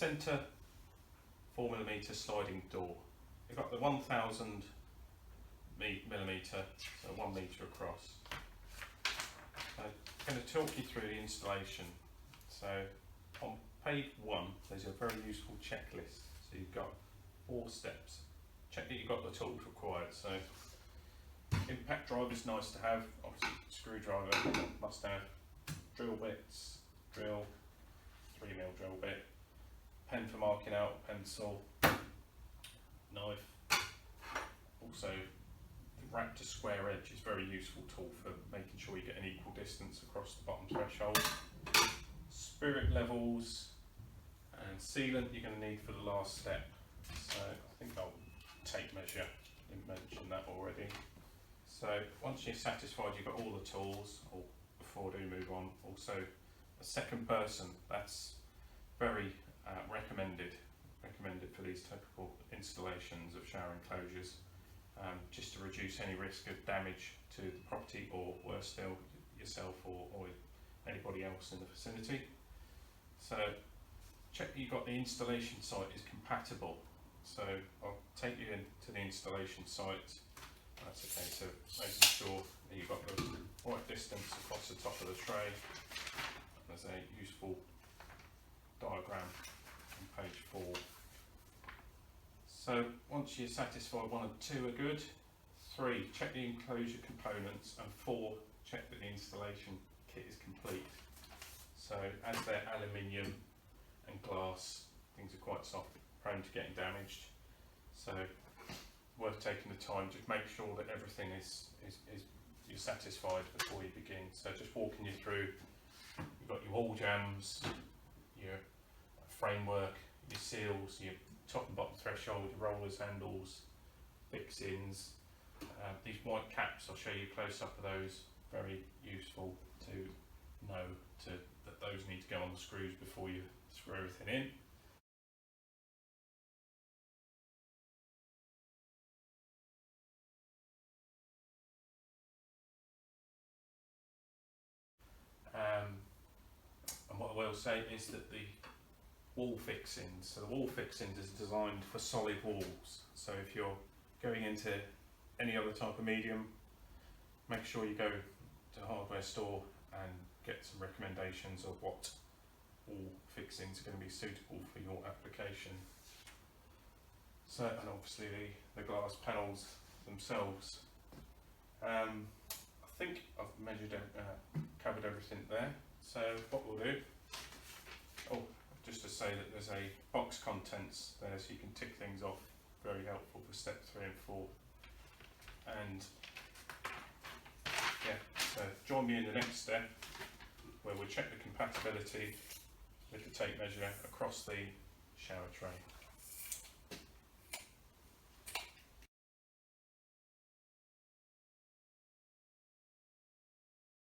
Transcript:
centre 4mm sliding door. You've got the 1000mm, so 1 metre across. I'm going to talk you through the installation. So on page 1 there's a very useful checklist. So you've got 4 steps. Check that you've got the tools required. So impact drive is nice to have, obviously screwdriver must have, drill bits, drill, 3mm drill bit, pen for marking out, pencil, knife. Also the raptor square edge is a very useful tool for making sure you get an equal distance across the bottom threshold. Spirit levels and sealant you're going to need for the last step. So I think I'll tape measure, didn't mention that already. So once you're satisfied you've got all the tools, or before I do move on, also a second person, that's very recommended for these typical installations of shower enclosures, just to reduce any risk of damage to the property, or worse still, yourself or anybody else in the vicinity. So check that you've got the installation site is compatible. So I'll take you into the installation site. That's a case of making sure that you've got the right distance across the top of the tray. There's a useful diagram on page 4. So once you're satisfied 1 and 2 are good, 3, check the enclosure components, and 4, check that the installation kit is complete. So as they're aluminium and glass, things are quite soft, prone to getting damaged. So worth taking the time, just make sure that everything is you're satisfied before you begin. So just walking you through, you've got your wall jambs, your framework, your seals, your top and bottom threshold, your rollers, handles, fixings. These white caps, I'll show you a close up of those, very useful to know that those need to go on the screws before you screw everything in. And what I will say is that the wall fixings, so the wall fixings is designed for solid walls. So if you're going into any other type of medium, make sure you go to the hardware store and get some recommendations of what wall fixings are going to be suitable for your application. So, and obviously the glass panels themselves. I think I've measured, covered everything there. So what we'll do, just to say that there's a box contents there so you can tick things off, very helpful for step 3 and 4. And yeah, so join me in the next step where we'll check the compatibility with the tape measure across the shower tray.